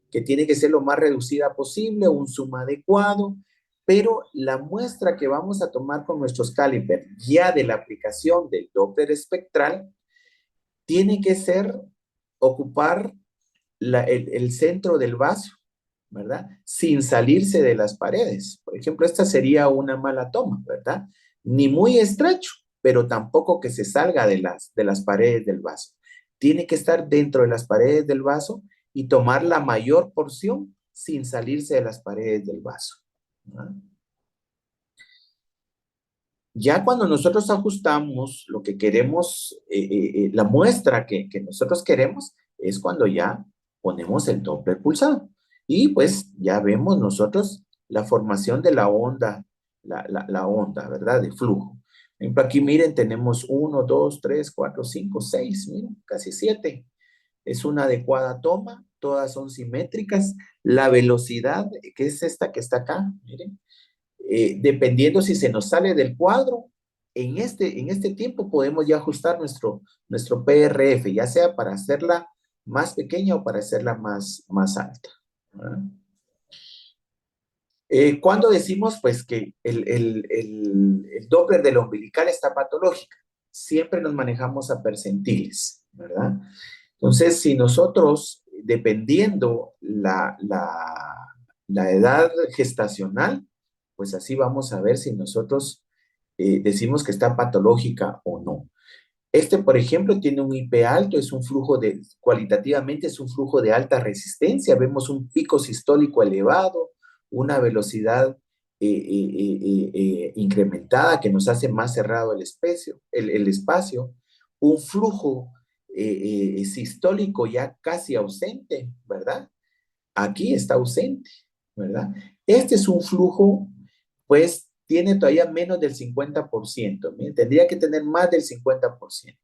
Que tiene que ser lo más reducida posible, un zoom adecuado, pero la muestra que vamos a tomar con nuestros caliper ya de la aplicación del Doppler espectral tiene que ocupar el centro del vaso, ¿verdad? Sin salirse de las paredes. Por ejemplo, esta sería una mala toma, ¿verdad? Ni muy estrecho, pero tampoco que se salga de las paredes del vaso. Tiene que estar dentro de las paredes del vaso y tomar la mayor porción sin salirse de las paredes del vaso, ¿verdad? Ya cuando nosotros ajustamos lo que queremos, la muestra que nosotros queremos, es cuando ya ponemos el Doppler pulsado. Y pues ya vemos nosotros la formación de la onda, la onda, ¿verdad? De flujo. Por ejemplo, aquí miren, tenemos 1, 2, 3, 4, 5, 6, miren, casi 7. Es una adecuada toma, todas son simétricas. La velocidad, que es esta que está acá, miren, dependiendo si se nos sale del cuadro, en este tiempo podemos ya ajustar nuestro PRF, ya sea para hacerla más pequeña o para hacerla más alta. ¿Verdad? Cuando decimos pues que el Doppler del umbilical está patológica, siempre nos manejamos a percentiles, ¿verdad? Entonces, si nosotros, dependiendo la edad gestacional, pues así vamos a ver si nosotros decimos que está patológica o no. Este, por ejemplo, tiene un IP alto, es un flujo cualitativamente es un flujo de alta resistencia, vemos un pico sistólico elevado, una velocidad incrementada que nos hace más cerrado el espacio, un flujo sistólico ya casi ausente, ¿verdad? Aquí está ausente, ¿verdad? Este es un flujo, pues, tiene todavía menos del 50%. Miren, tendría que tener más del 50%.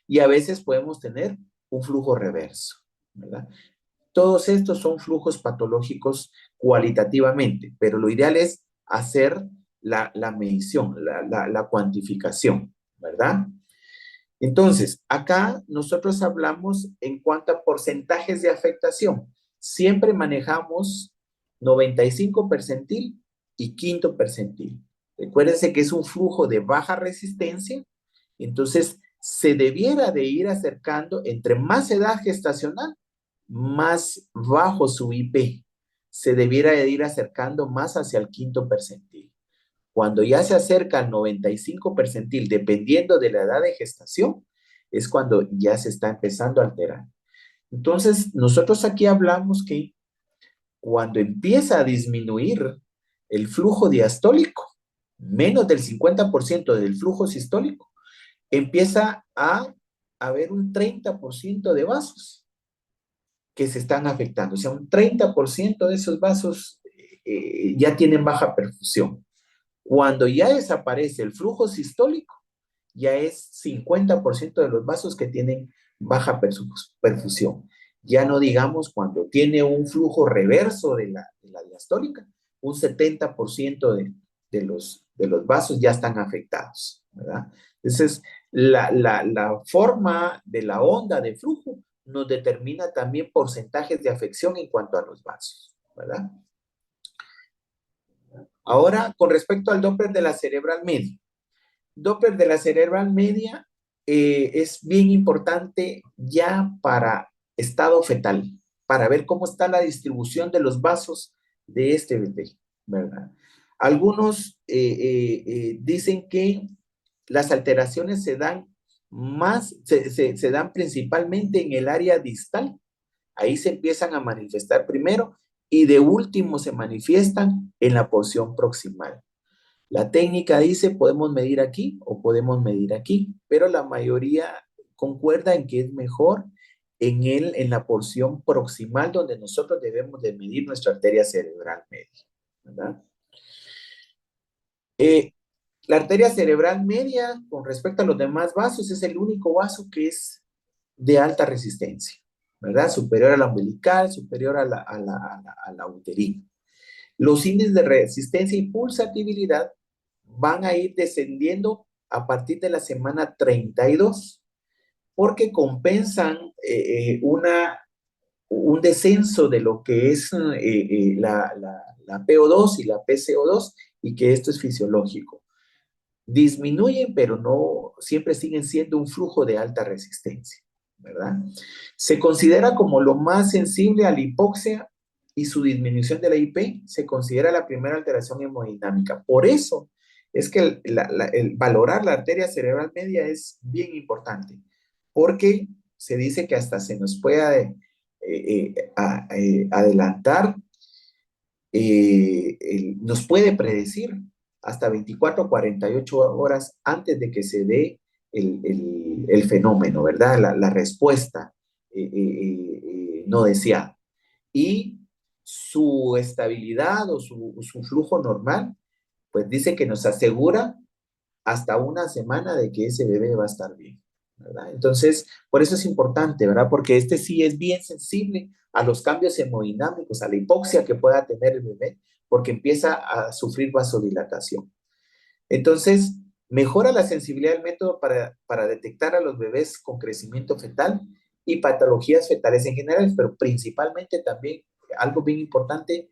Y a veces podemos tener un flujo reverso, ¿verdad? Todos estos son flujos patológicos cualitativamente, pero lo ideal es hacer la medición, la cuantificación, ¿verdad? Entonces, acá nosotros hablamos en cuanto a porcentajes de afectación. Siempre manejamos 95 percentil y quinto percentil. Recuérdense que es un flujo de baja resistencia, entonces se debiera de ir acercando, entre más edad gestacional, más bajo su IP. Se debiera de ir acercando más hacia el quinto percentil. Cuando ya se acerca al 95 percentil, dependiendo de la edad de gestación, es cuando ya se está empezando a alterar. Entonces, nosotros aquí hablamos que cuando empieza a disminuir el flujo diastólico, menos del 50% del flujo sistólico, empieza a haber un 30% de vasos que se están afectando. O sea, un 30% de esos vasos ya tienen baja perfusión. Cuando ya desaparece el flujo sistólico, ya es 50% de los vasos que tienen baja perfusión. Ya no digamos cuando tiene un flujo reverso de la diastólica, un 70% de los vasos ya están afectados, ¿verdad? Entonces, la forma de la onda de flujo nos determina también porcentajes de afección en cuanto a los vasos, ¿verdad? Ahora, con respecto al Doppler de la cerebral media. Doppler de la cerebral media es bien importante ya para estado fetal, para ver cómo está la distribución de los vasos de este bebé, ¿verdad? Algunos dicen que las alteraciones se dan se dan principalmente en el área distal. Ahí se empiezan a manifestar primero y de último se manifiestan en la porción proximal. La técnica dice podemos medir aquí o podemos medir aquí, pero la mayoría concuerda en que es mejor en la porción proximal donde nosotros debemos de medir nuestra arteria cerebral media, ¿verdad? La arteria cerebral media, con respecto a los demás vasos, es el único vaso que es de alta resistencia, ¿verdad? Superior a la umbilical, superior a la uterina. Los índices de resistencia y pulsatividad van a ir descendiendo a partir de la semana 32 porque compensan un descenso de lo que es la PO2 y la PCO2 y que esto es fisiológico. Disminuyen, pero no siempre siguen siendo un flujo de alta resistencia, ¿verdad? Se considera como lo más sensible a la hipoxia y su disminución de la IP se considera la primera alteración hemodinámica. Por eso es que el valorar la arteria cerebral media es bien importante, porque se dice que hasta se nos puede adelantar, nos puede predecir hasta 24 o 48 horas antes de que se dé el fenómeno, ¿verdad? La respuesta no deseada. Y su estabilidad o su flujo normal, pues dice que nos asegura hasta una semana de que ese bebé va a estar bien, ¿verdad? Entonces, por eso es importante, ¿verdad? Porque este sí es bien sensible a los cambios hemodinámicos, a la hipoxia que pueda tener el bebé, porque empieza a sufrir vasodilatación. Entonces, mejora la sensibilidad del método para detectar a los bebés con crecimiento fetal y patologías fetales en general, pero principalmente también algo bien importante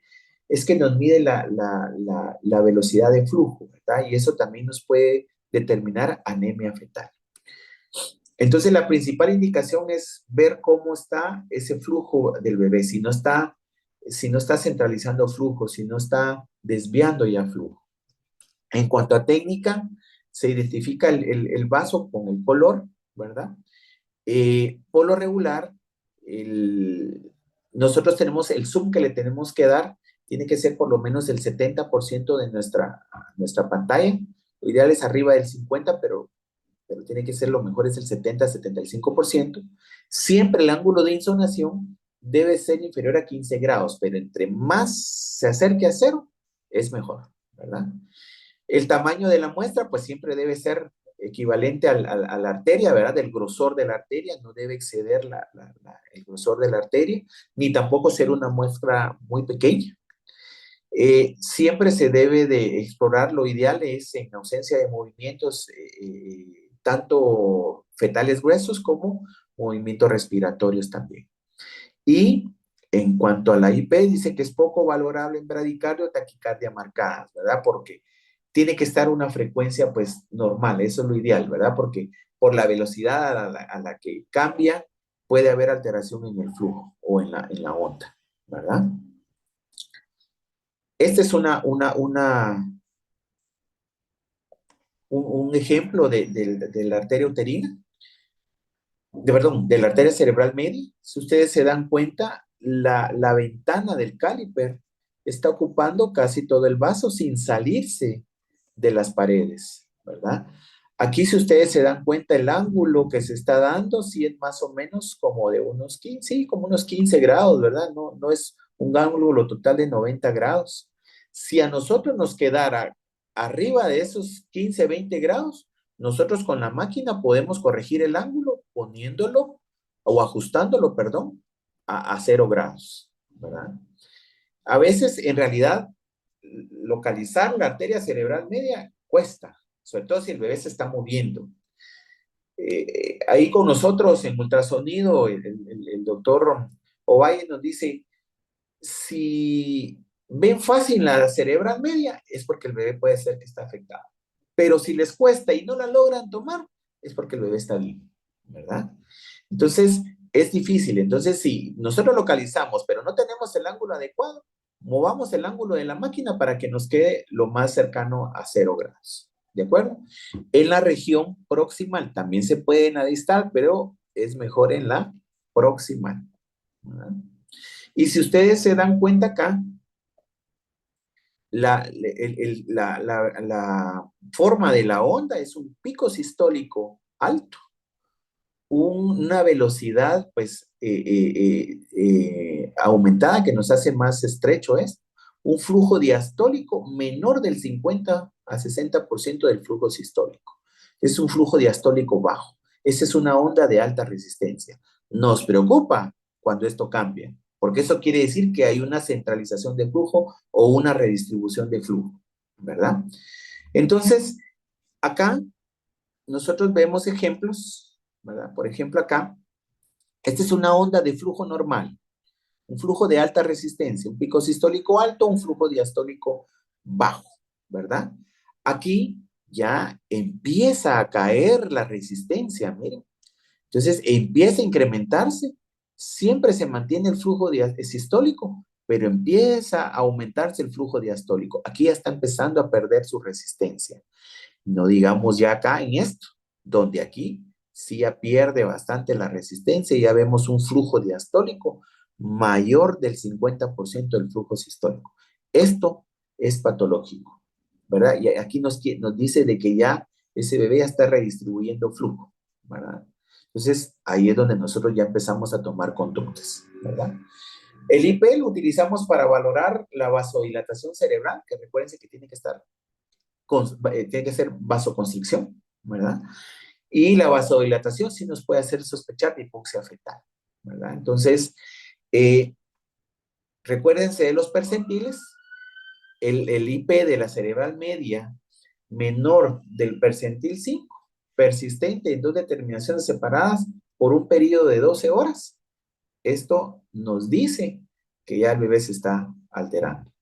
es que nos mide la velocidad de flujo, ¿verdad? Y eso también nos puede determinar anemia fetal. Entonces, la principal indicación es ver cómo está ese flujo del bebé, si no está centralizando flujo, si no está desviando ya flujo. En cuanto a técnica, se identifica el vaso con el color, ¿verdad? Polo regular, nosotros tenemos el zoom que le tenemos que dar, tiene que ser por lo menos el 70% de nuestra pantalla. Lo ideal es arriba del 50%, pero tiene que ser lo mejor es el 70-75%. Siempre el ángulo de insonación debe ser inferior a 15 grados, pero entre más se acerque a cero, es mejor, ¿verdad? El tamaño de la muestra, pues siempre debe ser equivalente a la arteria, ¿verdad? Del grosor de la arteria, no debe exceder el grosor de la arteria, ni tampoco ser una muestra muy pequeña. Siempre se debe de explorar, lo ideal es en ausencia de movimientos tanto fetales gruesos como movimientos respiratorios también. Y en cuanto a la IP, dice que es poco valorable en bradicardia o taquicardia marcadas, ¿verdad? Porque tiene que estar una frecuencia pues normal, eso es lo ideal, ¿verdad? Porque por la velocidad a la que cambia, puede haber alteración en el flujo o en la onda, ¿verdad? Este es un ejemplo de la arteria uterina, perdón, de la arteria cerebral media. Si ustedes se dan cuenta, la ventana del caliper está ocupando casi todo el vaso sin salirse de las paredes, ¿verdad? Aquí, si ustedes se dan cuenta, el ángulo que se está dando, sí es más o menos como de unos 15, sí, como unos 15 grados, ¿verdad? No, no es un ángulo total de 90 grados. Si a nosotros nos quedara arriba de esos 15, 20 grados, nosotros con la máquina podemos corregir el ángulo poniéndolo o ajustándolo, perdón, a 0 grados, ¿verdad? A veces, en realidad, localizar la arteria cerebral media cuesta, sobre todo si el bebé se está moviendo. Ahí con nosotros en ultrasonido, el doctor Ovalle nos dice, si ven fácil la cerebral media, es porque el bebé puede ser que está afectado. Pero si les cuesta y no la logran tomar, es porque el bebé está bien, ¿verdad? Entonces, es difícil. Entonces, si nosotros localizamos, pero no tenemos el ángulo adecuado, movamos el ángulo de la máquina para que nos quede lo más cercano a 0 grados. ¿De acuerdo? En la región proximal también se puede en la distal, pero es mejor en la proximal, ¿verdad? Y si ustedes se dan cuenta acá, la forma de la onda es un pico sistólico alto, una velocidad pues aumentada que nos hace más estrecho es un flujo diastólico menor del 50 a 60% del flujo sistólico. Es un flujo diastólico bajo. Esa es una onda de alta resistencia. Nos preocupa cuando esto cambia, porque eso quiere decir que hay una centralización de flujo o una redistribución de flujo, ¿verdad? Entonces, acá nosotros vemos ejemplos, ¿verdad? Por ejemplo, acá, esta es una onda de flujo normal, un flujo de alta resistencia, un pico sistólico alto, un flujo diastólico bajo, ¿verdad? Aquí ya empieza a caer la resistencia, miren. Entonces empieza a incrementarse, siempre se mantiene el flujo sistólico, pero empieza a aumentarse el flujo diastólico. Aquí ya está empezando a perder su resistencia. No digamos ya acá en esto, donde aquí sí ya pierde bastante la resistencia y ya vemos un flujo diastólico mayor del 50% del flujo sistólico. Esto es patológico, ¿verdad? Y aquí nos dice de que ya ese bebé ya está redistribuyendo flujo, ¿verdad? Entonces, ahí es donde nosotros ya empezamos a tomar conductas, ¿verdad? El IP lo utilizamos para valorar la vasodilatación cerebral, que recuérdense que tiene que estar tiene que ser vasoconstricción, ¿verdad? Y la vasodilatación sí nos puede hacer sospechar de hipoxia fetal, ¿verdad? Entonces, eh, recuérdense de los percentiles, el IP de la cerebral media menor del percentil 5, persistente en dos determinaciones separadas por un periodo de 12 horas. Esto nos dice que ya el bebé se está alterando.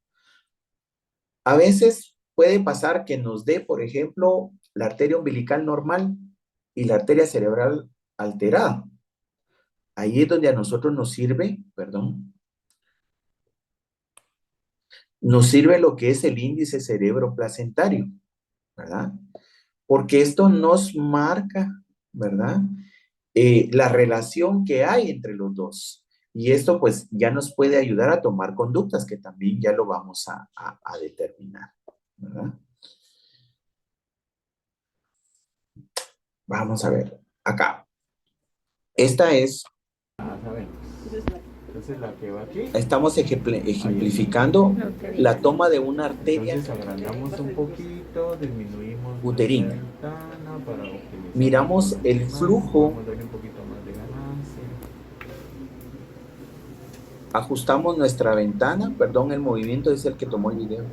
A veces puede pasar que nos dé, por ejemplo, la arteria umbilical normal y la arteria cerebral alterada. Ahí es donde a nosotros nos sirve, perdón, nos sirve lo que es el índice cerebroplacentario, ¿verdad? Porque esto nos marca, ¿verdad? La relación que hay entre los dos. Y esto pues ya nos puede ayudar a tomar conductas que también ya lo vamos a determinar, ¿verdad? Vamos a ver, acá. Esta es, Entonces la que va aquí, estamos ejemplificando la toma de una arteria entonces agrandamos un poquito, disminuimos uterina. nuestra ventana para optimizar Miramos la el imagen, flujo vamos a darle un poquito más de ganancia. Ajustamos nuestra ventana. Perdón, el movimiento es el que tomó el video.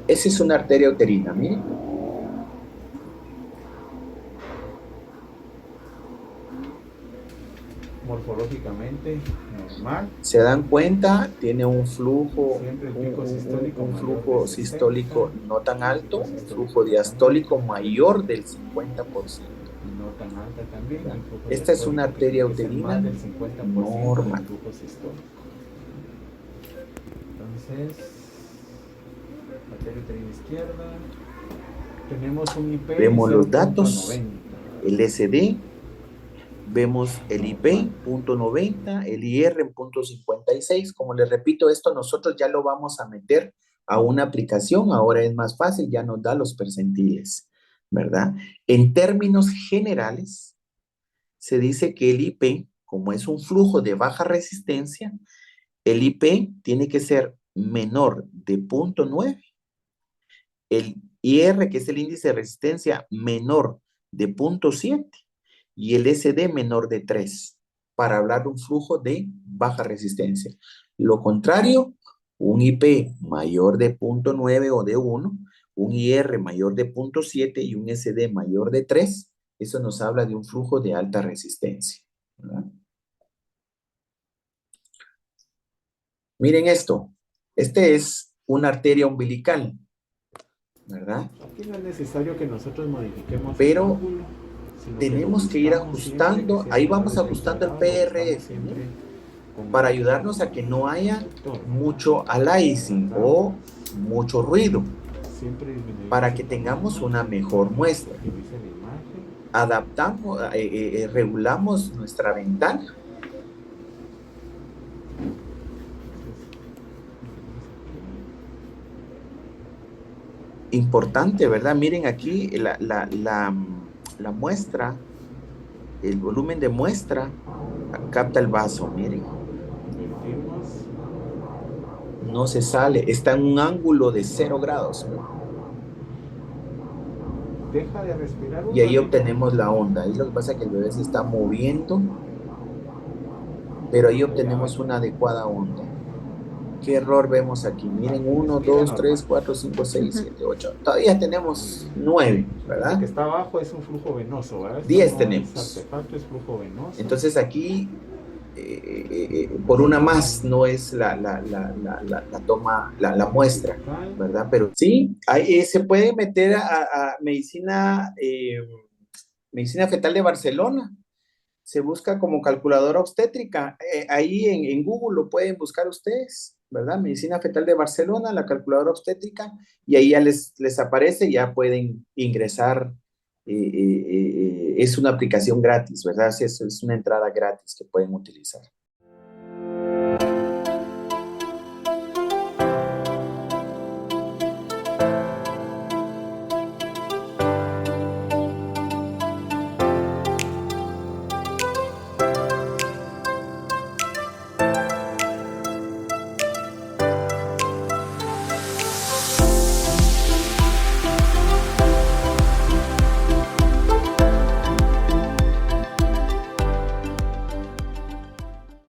Esa es una arteria uterina, miren. Morfológicamente normal. Se dan cuenta, tiene un flujo, Siempre el pico sistólico un mayor flujo de 60, sistólico no tan alto, pico un sistólico flujo diastólico no tan alto, mayor del 50%. y no tan alta también. El flujo Esta es una diastólico que arteria tiene que ser uterina más del 50% normal. del flujo sistólico. Entonces, arteria uterina izquierda. Tenemos un IP Vemos los datos, 0.90. el SD, vemos el IP, .90, el IR en .56. Como les repito, esto nosotros ya lo vamos a meter a una aplicación. Ahora es más fácil, ya nos da los percentiles, ¿verdad? En términos generales, se dice que el IP, como es un flujo de baja resistencia, el IP tiene que ser menor de 0.9, el IR, que es el índice de resistencia, menor de 0.7 y el SD menor de 3 para hablar de un flujo de baja resistencia. Lo contrario, un IP mayor de 0.9 o de 1, un IR mayor de 0.7 y un SD mayor de 3, eso nos habla de un flujo de alta resistencia, ¿verdad? Miren esto, este es una arteria umbilical, ¿verdad? Aquí no es necesario que nosotros modifiquemos Pero el ángulo, sino tenemos que ir ajustando, ahí vamos ajustando el PRF, ¿no? Para ayudarnos a que no haya mucho aliasing o mucho ruido, para que tengamos una mejor muestra. Adaptamos, regulamos nuestra ventana. Importante, ¿verdad? Miren aquí la muestra, el volumen de muestra capta el vaso, miren. No se sale, está en un ángulo de 0 grados. Deja de respirar Y ahí obtenemos la onda. Ahí lo que pasa es que el bebé se está moviendo, pero ahí obtenemos una adecuada onda. ¿Qué error vemos aquí? Miren, 1, 2, 3, 4, 5, 6, 7, 8. Todavía tenemos 9, ¿verdad? Lo que está abajo es un flujo venoso, ¿verdad? 10 no tenemos. Es artefacto, es flujo venoso. Entonces aquí, por una más, no es la toma, la muestra, ¿verdad? Pero sí, ahí, se puede meter a medicina, medicina fetal de Barcelona. Se busca como calculadora obstétrica. Ahí en Google lo pueden buscar ustedes, ¿verdad? Medicina fetal de Barcelona, la calculadora obstétrica, y ahí ya les aparece, ya pueden ingresar. Es una aplicación gratis, ¿verdad? Es una entrada gratis que pueden utilizar.